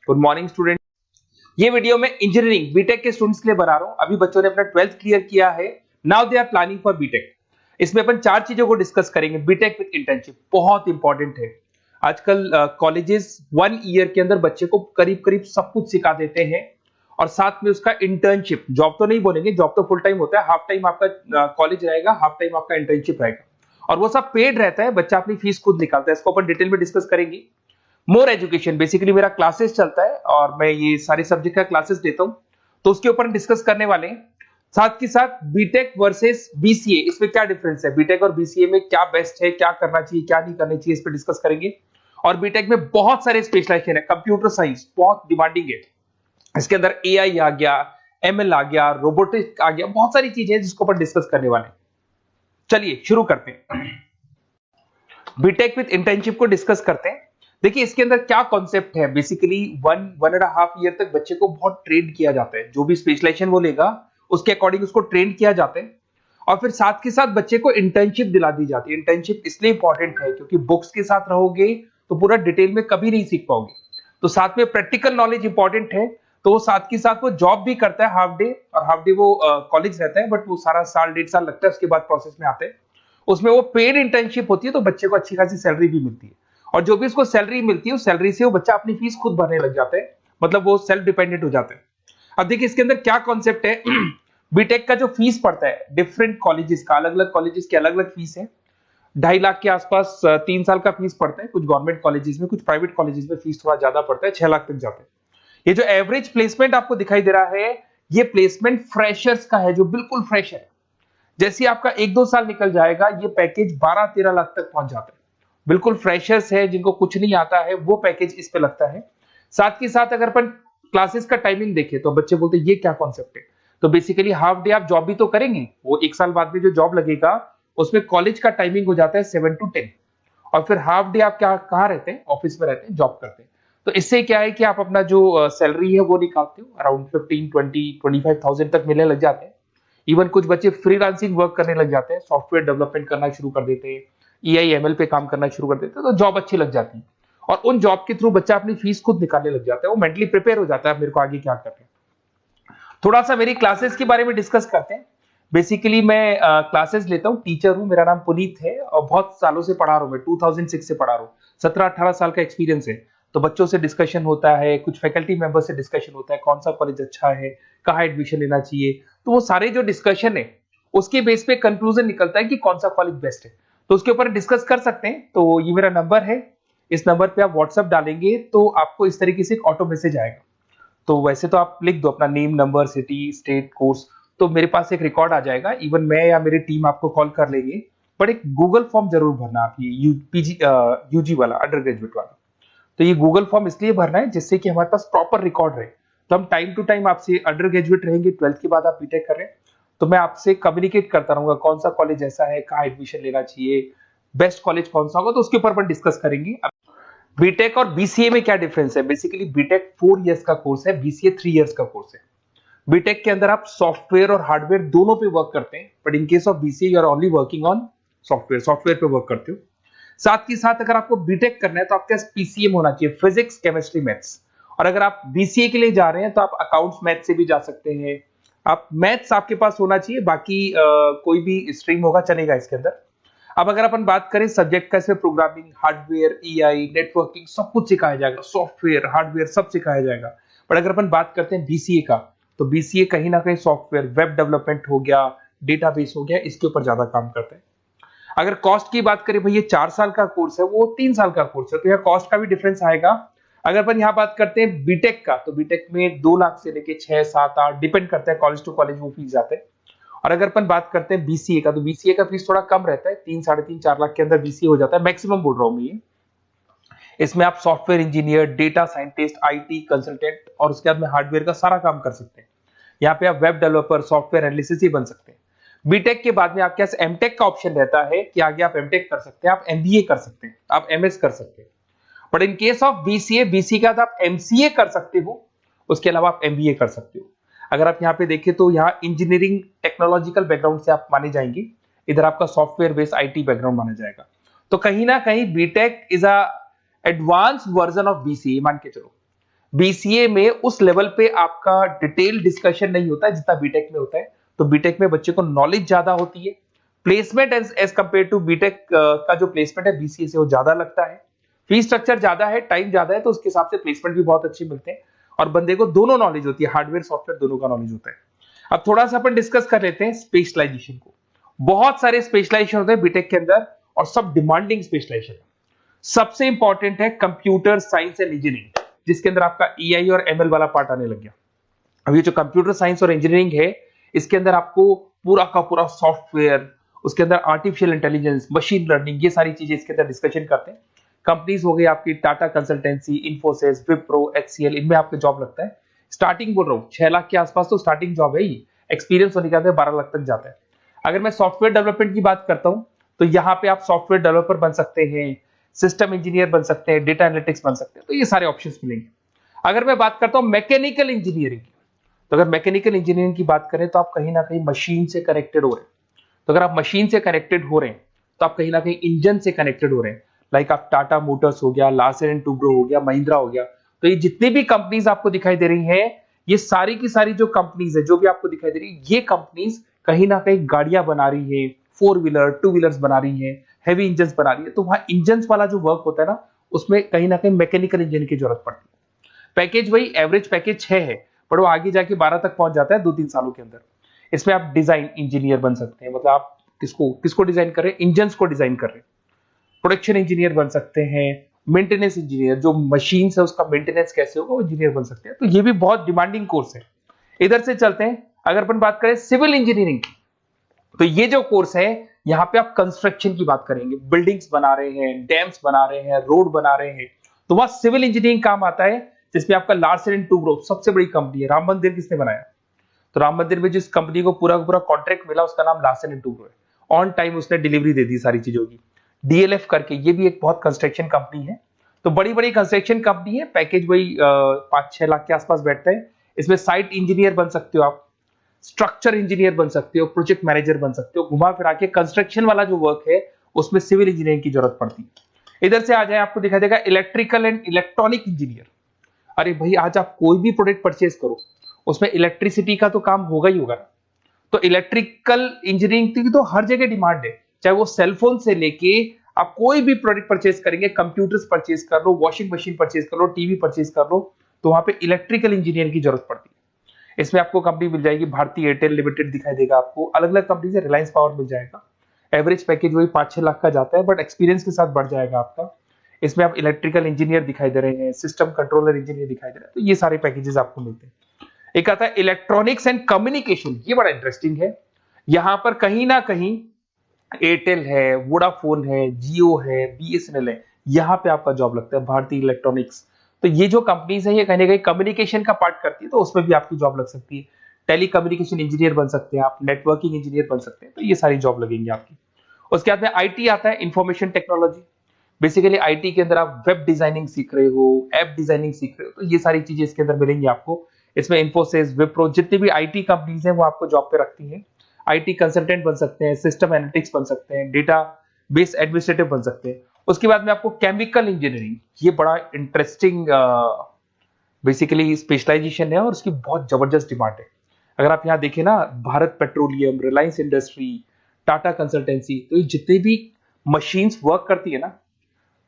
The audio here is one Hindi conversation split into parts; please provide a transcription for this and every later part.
Good morning student. ये वीडियो मैं इंजीनियरिंग बीटेक के स्टूडेंट्स के लिए बना रहा हूं। अभी बच्चों ने अपना 12th क्लियर किया है, now they are planning for BTech. इसमें अपन 4 चीजों को डिस्कस करेंगे। बीटेक विद इंटर्नशिप बहुत इंपॉर्टेंट है। आजकल कॉलेजेस 1 ईयर के अंदर बच्चे को करीब करीब सब कुछ सिखा देते हैं और साथ में उसका इंटर्नशिप, जॉब तो नहीं बोलेंगे, जॉब तो फुल टाइम होता है, हाफ टाइम आपका कॉलेज रहेगा, हाफ टाइम आपका इंटर्नशिप रहेगा और वो सब पेड रहता है। बच्चा अपनी फीस खुद निकालता है। इसको अपन डिटेल में डिस्कस करेंगे। मोर एजुकेशन, बेसिकली मेरा क्लासेस चलता है और मैं ये सारे सब्जेक्ट का क्लासेस देता हूं, तो उसके ऊपर डिस्कस करने वाले हैं। साथ के साथ बीटेक वर्सेस बीसीए, इसमें क्या डिफरेंस है, बीटेक और बीसीए में क्या बेस्ट है, क्या करना चाहिए, क्या नहीं करना चाहिए, इस पर डिस्कस करेंगे। और बीटेक में बहुत सारे स्पेशलाइजेशन है। कंप्यूटर साइंस बहुत डिमांडिंग है, इसके अंदर एआई आ गया, एमएल आ गया, रोबोटिक्स आ गया, बहुत सारी चीजें हैं जिसको अपन डिस्कस करने वाले हैं। चलिए शुरू करते हैं। बीटेक विद इंटर्नशिप को डिस्कस करते हैं। देखिए इसके अंदर क्या कॉन्सेप्ट है। बेसिकली 1.5 ईयर तक बच्चे को बहुत ट्रेन किया जाता है। जो भी स्पेशलाइजेशन वो लेगा उसके अकॉर्डिंग उसको ट्रेन किया जाता है और फिर साथ के साथ बच्चे को इंटर्नशिप दिला दी जाती है। इंटर्नशिप इसलिए इंपॉर्टेंट है क्योंकि बुक्स के साथ रहोगे तो पूरा डिटेल में कभी नहीं सीख पाओगे, तो साथ में प्रैक्टिकल नॉलेज इंपॉर्टेंट है। तो वो साथ के साथ वो जॉब भी करता है हाफ डे, और हाफ डे वो कॉलेज रहता है, बट वो सारा साल 1.5 साल लगता है, उसके बाद प्रोसेस में आते हैं। उसमें वो पेड इंटर्नशिप होती है, तो बच्चे को अच्छी खासी सैलरी भी मिलती है और जो भी उसको सैलरी मिलती है उस सैलरी से वो बच्चा अपनी फीस खुद भरने लग जाता है, मतलब वो सेल्फ डिपेंडेंट हो जाता है। अब देखिए इसके अंदर क्या कॉन्सेप्ट है। बीटेक का जो फीस पड़ता है डिफरेंट कॉलेजेस का, अलग अलग कॉलेजेस की अलग अलग फीस है। 2.5 लाख के आसपास 3 साल का फीस पड़ता है। कुछ गवर्नमेंट कॉलेजेस में, कुछ प्राइवेट कॉलेजेस में फीस थोड़ा ज्यादा पड़ता है, 6 लाख तक जाता है। ये जो एवरेज प्लेसमेंट आपको दिखाई दे रहा है, ये प्लेसमेंट फ्रेशर्स का है, जो बिल्कुल फ्रेश है। जैसे ही आपका 1-2 साल निकल जाएगा ये पैकेज 12-13 लाख तक पहुंच जाता है। बिल्कुल फ्रेशर्स है, जिनको कुछ नहीं आता है, वो पैकेज इस पे लगता है। साथ के साथ अगर अपन क्लासेस का टाइमिंग देखें तो बच्चे बोलते हैं ये क्या कॉन्सेप्ट है। तो बेसिकली हाफ डे आप जॉब भी तो करेंगे, वो 1 साल बाद में जो जॉब लगेगा उसमें कॉलेज का टाइमिंग हो जाता है 7 to 10 और फिर हाफ डे आप क्या कहाँ रहते हैं, ऑफिस में रहते हैं, जॉब करते हैं। तो इससे क्या है कि आप अपना जो सैलरी है वो निकालते हो, अराउंड 15, 20, 25,000 तक मिलने लग जाते हैं। इवन कुछ बच्चे फ्रीलांसिंग वर्क करने लग जाते हैं, सॉफ्टवेयर डेवलपमेंट करना शुरू कर देते हैं, एआई एमएल पे काम करना शुरू कर देते हैं, तो जॉब अच्छी लग जाती है और उन जॉब के थ्रू बच्चा अपनी फीस खुद निकालने लग जाता है। वो मेंटली प्रिपेयर हो जाता है मेरे को आगे क्या करना है। थोड़ा सा मेरी क्लासेस के बारे में डिस्कस करते हैं। बेसिकली मैं क्लासेस लेता हूँ, टीचर हूँ, मेरा नाम पुनीत है और बहुत सालों से पढ़ा रहा हूँ मैं, 2006 से पढ़ा रहा हूँ, 17-18 साल का एक्सपीरियंस है। तो बच्चों से डिस्कशन होता है, कुछ फैकल्टी मेंबर से डिस्कशन होता है, कौन सा कॉलेज अच्छा है, कहाँ एडमिशन लेना चाहिए। तो वो सारे जो डिस्कशन है उसके बेस पे कंक्लूजन निकलता है कि कौन सा कॉलेज बेस्ट है, तो उसके ऊपर डिस्कस कर सकते हैं। तो ये मेरा नंबर है, इस नंबर पे आप व्हाट्सएप डालेंगे तो आपको इस तरीके से एक ऑटो मैसेज आएगा। तो वैसे तो आप लिख दो अपना name, number, city, state, course, तो मेरे पास एक रिकॉर्ड आ जाएगा। इवन मैं या मेरी टीम आपको कॉल कर लेंगे, बट एक गूगल फॉर्म जरूर भरना आप, ये यूजी वाला, अंडर ग्रेजुएट वाला। तो ये गूगल फॉर्म इसलिए भरना है जिससे कि हमारे पास प्रॉपर रिकॉर्ड रहे। तो हम टाइम टू टाइम आपसे, अंडर ग्रेजुएट रहेंगे, 12th के बाद आप बीटेक कर रहे हैं, तो मैं आपसे कम्युनिकेट करता रहूंगा कौन सा कॉलेज ऐसा है, कहाँ एडमिशन लेना चाहिए, बेस्ट कॉलेज कौन सा होगा, तो उसके ऊपर अपन डिस्कस करेंगे। बीटेक और बीसीए में क्या डिफरेंस है। बेसिकली बीटेक 4 इयर्स का कोर्स है, बीसीए 3 इयर्स का कोर्स है। बीटेक के अंदर आप सॉफ्टवेयर और हार्डवेयर दोनों पे वर्क करते हैं, but in case of BCA you are only working on software पे वर्क करते हो। साथ ही साथ अगर आपको बीटेक करना है तो आपके पास पीसीएम होना चाहिए, फिजिक्स, केमिस्ट्री, मैथ्स। और अगर आप बीसीए के लिए जा रहे हैं तो आप अकाउंट्स मैथ से भी जा सकते हैं। आप मैथ्स आपके पास होना चाहिए, बाकी कोई भी स्ट्रीम होगा चलेगा इसके अंदर। अब अगर अपन बात करें सब्जेक्ट का, इसमें प्रोग्रामिंग, हार्डवेयर, एआई, नेटवर्किंग सब कुछ सिखाया जाएगा, सॉफ्टवेयर, हार्डवेयर सब सिखाया जाएगा। पर अगर अपन बात करते हैं बीसीए का, तो बीसीए कहीं ना कहीं सॉफ्टवेयर, वेब डेवलपमेंट हो गया, डेटाबेस हो गया, इसके ऊपर ज्यादा काम करते हैं। अगर कॉस्ट की बात करें, भाई ये 4 साल का कोर्स है, वो 3 साल का कोर्स है, तो यहाँ कॉस्ट का भी डिफरेंस आएगा। अगर अपन यहाँ बात करते हैं बीटेक का, तो बीटेक में 2 लाख से लेके 6, 7, 8 डिपेंड करता है, कॉलेज टू कॉलेज वो फीस आते हैं। और अगर अपन बात करते हैं बीसीए का, तो बीसीए का फीस थोड़ा कम रहता है, 3, 3.5, 4 लाख के अंदर बीसीए हो जाता है, मैक्सिमम बोल रहा हूँ मैं ये। इसमें आप software engineer, data scientist, IT consultant और उसके बाद में हार्डवेयर का सारा काम कर सकते हैं। यहाँ पे आप वेब डेवलपर, सॉफ्टवेयर एनालिसिस ही बन सकते हैं। बीटेक के बाद में आपके पास एमटेक का ऑप्शन रहता है कि आगे आप एमटेक कर सकते हैं, आप एमबीए कर सकते हैं, आप एमएस कर सकते हैं। But in case of BCA, BC के बाद आप एमसीए कर सकते हो, उसके अलावा आप एमबीए कर सकते हो। अगर आप यहाँ पे देखें तो यहाँ इंजीनियरिंग टेक्नोलॉजिकल बैकग्राउंड से आप माने जाएंगे, इधर आपका सॉफ्टवेयर बेस्ड आईटी बैकग्राउंड माना जाएगा। तो कहीं ना कहीं BTech is a advance version of BCA मान के चलो। बीसीए में उस लेवल पे आपका डिटेल डिस्कशन नहीं होता है जितना बीटेक में होता है। तो बीटेक में बच्चे को नॉलेज ज्यादा होती है, placement as compare to BTech का जो प्लेसमेंट है बीसीए से वो ज्यादा लगता है, फीस स्ट्रक्चर ज्यादा है, टाइम ज्यादा है, तो उसके हिसाब से प्लेसमेंट भी बहुत अच्छे मिलते हैं और बंदे को दोनों नॉलेज होती है, हार्डवेयर सॉफ्टवेयर दोनों का नॉलेज होता है। अब थोड़ा सा अपन डिस्कस कर लेते हैं स्पेशलाइजेशन को। बहुत सारे स्पेशलाइजेशन होते हैं बीटेक के अंदर और सब डिमांडिंग स्पेशलाइजेशन है। सबसे इंपॉर्टेंट है कंप्यूटर साइंस एंड इंजीनियरिंग, जिसके अंदर आपका ईआई और एमएल वाला पार्ट आने लग गया। अब ये जो कंप्यूटर साइंस और इंजीनियरिंग है, इसके अंदर आपको पूरा का पूरा सॉफ्टवेयर, उसके अंदर आर्टिफिशियल इंटेलिजेंस, मशीन लर्निंग, ये सारी चीजें इसके अंदर डिस्कशन करते हैं। कंपनीज हो गई आपकी टाटा कंसल्टेंसी, इन्फोसिस, विप्रो, एचसीएल, इनमें आपका जॉब लगता है। स्टार्टिंग बोल रहा हूँ 6 लाख के आसपास तो स्टार्टिंग जॉब है ही, एक्सपीरियंस होने के बाद 12 लाख तक जाता है। अगर मैं सॉफ्टवेयर डेवलपमेंट की बात करता हूं तो यहाँ पे आप सॉफ्टवेयर डेवलपर बन सकते हैं, सिस्टम इंजीनियर बन सकते हैं, डेटा एनालिटिक्स बन सकते हैं, तो ये सारे ऑप्शंस मिलेंगे। अगर मैं बात करता हूं मैकेनिकल इंजीनियरिंग की, तो अगर मैकेनिकल इंजीनियरिंग की बात करें तो आप कहीं ना कहीं मशीन से कनेक्टेड हो रहे हैं। तो अगर आप मशीन से कनेक्टेड हो रहे हैं तो आप कहीं ना कहीं इंजन से कनेक्टेड हो रहे हैं। लाइक आप टाटा मोटर्स हो गया, लार्सन एंड टुब्रो हो गया, महिंद्रा हो गया, तो ये जितनी भी कंपनीज आपको दिखाई दे रही हैं, ये सारी की सारी जो कंपनीज है जो भी आपको दिखाई दे रही है, ये कंपनीज कहीं ना कहीं गाड़ियां बना रही है, 4 व्हीलर 2 व्हीलर्स बना रही है, हैवी इंजन बना रही है। तो वहां इंजन वाला जो वर्क होता है ना, उसमें कहीं ना कहीं मैकेनिकल इंजीनियर की जरूरत पड़ती है। पैकेज वही एवरेज पैकेज 6 है, पर वो आगे जाके 12 तक पहुंच जाता है 2-3 सालों के अंदर। इसमें आप डिजाइन इंजीनियर बन सकते हैं, मतलब आप किसको डिजाइन कर रहे हैं, इंजन को डिजाइन कर रहे हैं। प्रोडक्शन इंजीनियर बन सकते हैं, मेंटेनेंस इंजीनियर, जो मशीन है उसका मेंटेनेंस कैसे होगा वो इंजीनियर बन सकते हैं। तो ये भी बहुत डिमांडिंग कोर्स है। इधर से चलते हैं, अगर अपन बात करें सिविल इंजीनियरिंग की, तो ये जो कोर्स है यहाँ पे आप कंस्ट्रक्शन की बात करेंगे, बिल्डिंग्स बना रहे हैं, डैम्स बना रहे हैं, रोड बना रहे हैं, तो वहां सिविल इंजीनियरिंग काम आता है, जिसमें आपका लार्सन एंड टुब्रो सबसे बड़ी कंपनी है। राम मंदिर किसने बनाया? तो राम मंदिर में जिस कंपनी को पूरा पूरा कॉन्ट्रैक्ट मिला उसका नाम लार्सन एंड टुब्रो है। ऑन टाइम उसने डिलीवरी दे दी सारी चीजों की। डीएलएफ करके ये भी एक बहुत कंस्ट्रक्शन कंपनी है। तो बड़ी बड़ी कंस्ट्रक्शन कंपनी है, पैकेज वही 5-6 लाख के आसपास बैठता है। इसमें साइट इंजीनियर बन सकते हो आप, स्ट्रक्चर इंजीनियर बन सकते हो, प्रोजेक्ट मैनेजर बन सकते हो। घुमा फिरा के कंस्ट्रक्शन वाला जो वर्क है उसमें सिविल इंजीनियरिंग की जरूरत पड़ती है। इधर से आ जाए, आपको दिखाई देगा इलेक्ट्रिकल एंड इलेक्ट्रॉनिक इंजीनियर। अरे भाई, आज आप कोई भी प्रोडक्ट परचेज करो उसमें इलेक्ट्रिसिटी का तो काम होगा ही होगा। तो इलेक्ट्रिकल इंजीनियरिंग की तो हर जगह डिमांड है, चाहे वो सेलफोन से लेके आप कोई भी प्रोडक्ट परचेज करेंगे, कंप्यूटर्स परचेज कर लो, वॉशिंग मशीन परचेज कर लो, टीवी परचेज कर लो, तो वहां पे इलेक्ट्रिकल इंजीनियर की जरूरत पड़ती है। इसमें आपको कंपनी मिल जाएगी, भारतीय एयरटेल लिमिटेड दिखाई देगा आपको, अलग अलग कंपनी से, रिलायंस पावर मिल जाएगा। एवरेज पैकेज वही 5-6 लाख का जाता है, बट एक्सपीरियंस के साथ बढ़ जाएगा आपका। इसमें आप इलेक्ट्रिकल इंजीनियर दिखाई दे रहे हैं, सिस्टम कंट्रोलर इंजीनियर दिखाई दे रहे हैं, तो ये सारे पैकेजेस आपको मिलते हैं। एक आता है इलेक्ट्रॉनिक्स एंड कम्युनिकेशन, ये बड़ा इंटरेस्टिंग है। यहां पर कहीं ना कहीं एयरटेल है, वोडाफोन है, जियो है, बीएसएनएल है, यहां पे आपका जॉब लगता है, भारतीय इलेक्ट्रॉनिक्स। तो ये जो कंपनीज है ये कहीं ना कहीं कम्युनिकेशन का पार्ट करती है, तो उसमें भी आपकी जॉब लग सकती है। टेली कम्युनिकेशन इंजीनियर बन सकते हैं आप, नेटवर्किंग इंजीनियर बन सकते हैं, तो ये सारी जॉब लगेंगी आपकी। उसके बाद में आईटी आता है, इंफॉर्मेशन टेक्नोलॉजी। बेसिकली आईटी के अंदर आप वेब डिजाइनिंग सीख रहे हो, ऐप डिजाइनिंग सीख रहे हो, तो ये सारी चीजें इसके अंदर मिलेंगी आपको। इसमें इन्फोसिस, विप्रो, जितनी भी आईटी कंपनीज हैं वो आपको जॉब पे रखती हैं। आईटी कंसल्टेंट बन सकते हैं, सिस्टम एनालिटिक्स बन सकते हैं, डेटा बेस एडमिनिस्ट्रेटिव बन सकते हैं। उसके बाद में आपको केमिकल इंजीनियरिंग, ये बड़ा इंटरेस्टिंग बेसिकली स्पेशलाइजेशन है और उसकी बहुत जबरदस्त डिमांड है। अगर आप यहाँ देखें ना, Bharat petroleum, Reliance industry, Tata consultancy, तो ये जितनी भी मशीन्स वर्क करती है ना,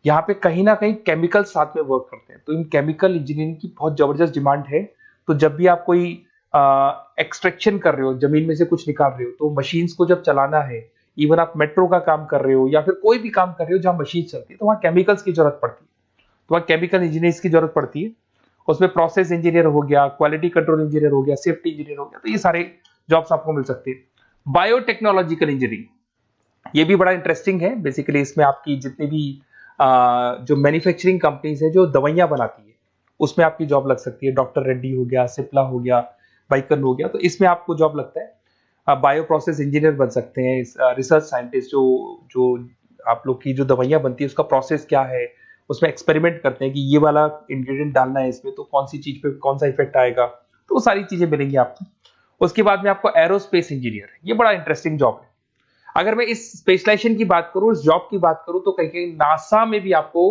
यहाँ पे कहीं ना कहीं केमिकल साथ में वर्क करते हैं। तो इन केमिकल इंजीनियरिंग की बहुत जबरदस्त डिमांड है। तो जब भी आप कोई एक्सट्रैक्शन कर रहे हो, जमीन में से कुछ निकाल रहे हो, तो मशीन्स को जब चलाना है, इवन आप मेट्रो का काम कर रहे हो या फिर कोई भी काम कर रहे हो जहां मशीन चलती है, तो वहां केमिकल्स की जरूरत पड़ती है, तो वहां केमिकल इंजीनियर्स की जरूरत पड़ती है। उसमें प्रोसेस इंजीनियर हो गया, क्वालिटी कंट्रोल इंजीनियर हो गया, सेफ्टी इंजीनियर हो गया, तो ये सारे जॉब्स आपको मिल सकते हैं। बायोटेक्नोलॉजिकल इंजीनियरिंग, ये भी बड़ा इंटरेस्टिंग है। बेसिकली इसमें आपकी जितनी भी जो मैन्युफैक्चरिंग कंपनीज है जो दवाइयां बनाती है, उसमें आपकी जॉब लग सकती है। डॉक्टर रेड्डी हो गया, सिप्ला हो गया, बाइकन हो गया, तो इसमें आपको जॉब लगता है। बायो प्रोसेस इंजीनियर बन सकते हैं, रिसर्च साइंटिस्ट, जो आप लोग की जो दवाइयां बनती है उसका प्रोसेस क्या है, उसमें एक्सपेरिमेंट करते हैं कि ये वाला इंग्रेडिएंट डालना है इसमें तो कौन सी चीज पे कौन सा इफेक्ट आएगा, तो वो सारी चीजें मिलेंगी आपको। उसके बाद में आपको एरोस्पेस इंजीनियर, ये बड़ा इंटरेस्टिंग जॉब है। अगर मैं इस स्पेशलाइजेशन की बात करूं, इस जॉब की बात करूं, तो कहीं कहीं नासा में भी आपको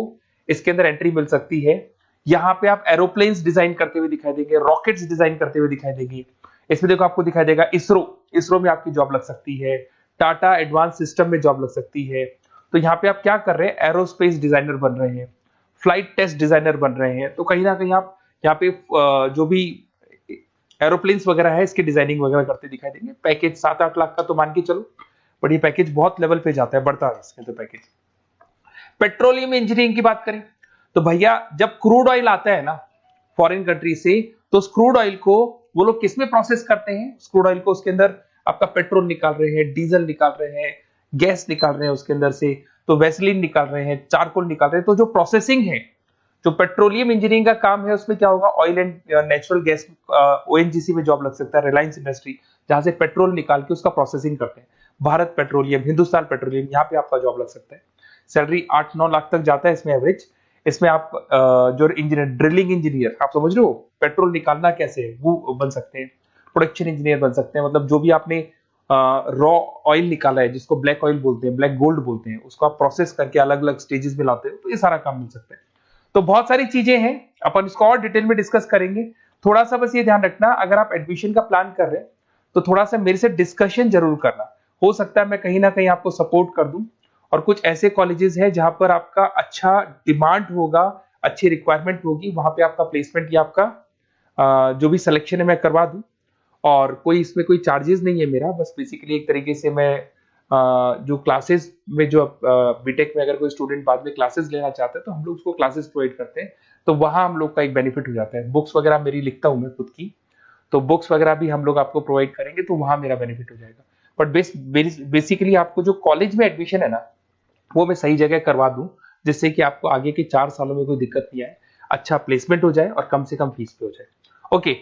इसके अंदर एंट्री मिल सकती है। यहाँ पे आप एरोप्लेन्स डिजाइन करते हुए दिखाई देंगे, रॉकेट्स डिजाइन करते हुए दिखाई देंगे। इसमें देखो आपको दिखाई देगा इसरो में आपकी जॉब लग सकती है, टाटा एडवांस सिस्टम में जॉब लग सकती है। तो यहाँ पे आप क्या कर रहे हैं, एरोस्पेस डिजाइनर बन रहे हैं, फ्लाइट टेस्ट डिजाइनर बन रहे हैं। तो कहीं ना कहीं आप यहाँ पे जो भी एरोप्लेन्स वगैरह है इसकी डिजाइनिंग वगैरह करते दिखाई देंगे। पैकेज 7-8 लाख का तो मान के चलो, बट ये पैकेज बहुत लेवल पे जाता है, बढ़ता है इसके तो पैकेज। पेट्रोलियम इंजीनियरिंग की बात करें तो भैया जब क्रूड ऑयल आता है ना फॉरेन कंट्री से, तो उस क्रूड ऑयल को वो लोग किस में प्रोसेस करते हैं, क्रूड ऑयल को उसके अंदर आपका पेट्रोल निकाल रहे हैं, डीजल निकाल रहे हैं, गैस निकाल रहे हैं उसके अंदर से, तो वैसलीन निकाल रहे हैं, चारकोल निकाल रहे हैं। तो जो प्रोसेसिंग है, जो पेट्रोलियम इंजीनियरिंग का काम है, उसमें क्या होगा, oil and natural gas, ONGC में जॉब लग सकता है, रिलायंस इंडस्ट्री जहां से पेट्रोल निकाल के उसका प्रोसेसिंग करते हैं, भारत पेट्रोलियम, हिंदुस्तान पेट्रोलियम, यहाँ पे आपका जॉब लग सकता है। सैलरी 8-9 लाख तक जाता है इसमें एवरेज। इसमें आप जो इंजीनियर, ड्रिलिंग इंजीनियर, आप समझ रहे हो पेट्रोल निकालना कैसे है, वो बन सकते हैं। प्रोडक्शन इंजीनियर बन सकते हैं, मतलब जो भी आपने रॉ ऑयल निकाला है, जिसको ब्लैक ऑयल बोलते हैं, ब्लैक गोल्ड बोलते हैं, उसको आप प्रोसेस करके अलग अलग स्टेजेस में लाते हो, तो ये सारा काम मिल सकता है। तो बहुत सारी चीजें हैं, अपन इसको और डिटेल में डिस्कस करेंगे। थोड़ा सा बस ये ध्यान रखना, अगर आप एडमिशन का प्लान कर रहे हैं तो थोड़ा सा मेरे से डिस्कशन जरूर करना। हो सकता है मैं कहीं ना कहीं आपको सपोर्ट कर दूं, और कुछ ऐसे कॉलेजेस हैं जहां पर आपका अच्छा डिमांड होगा, अच्छी रिक्वायरमेंट होगी, वहां पे आपका प्लेसमेंट या आपका जो भी सिलेक्शन है मैं करवा दूं। और कोई इसमें कोई चार्जेस नहीं है मेरा, बस बेसिकली एक तरीके से मैं जो क्लासेस में, जो बीटेक में अगर कोई स्टूडेंट बाद में क्लासेस लेना चाहता है तो हम लोग उसको क्लासेस प्रोवाइड करते हैं, तो वहां हम लोग का एक बेनिफिट हो जाता है। बुक्स वगैरह मेरी लिखता हूं मैं खुद की, तो बुक्स वगैरह भी हम लोग आपको प्रोवाइड करेंगे, तो वहां मेरा बेनिफिट हो जाएगा। बट बेसिकली आपको जो कॉलेज में एडमिशन है ना, वो मैं सही जगह करवा दूं, जिससे कि आपको आगे के 4 सालों में कोई दिक्कत नहीं आए, अच्छा प्लेसमेंट हो जाए और कम से कम फीस पे हो जाए। ओके।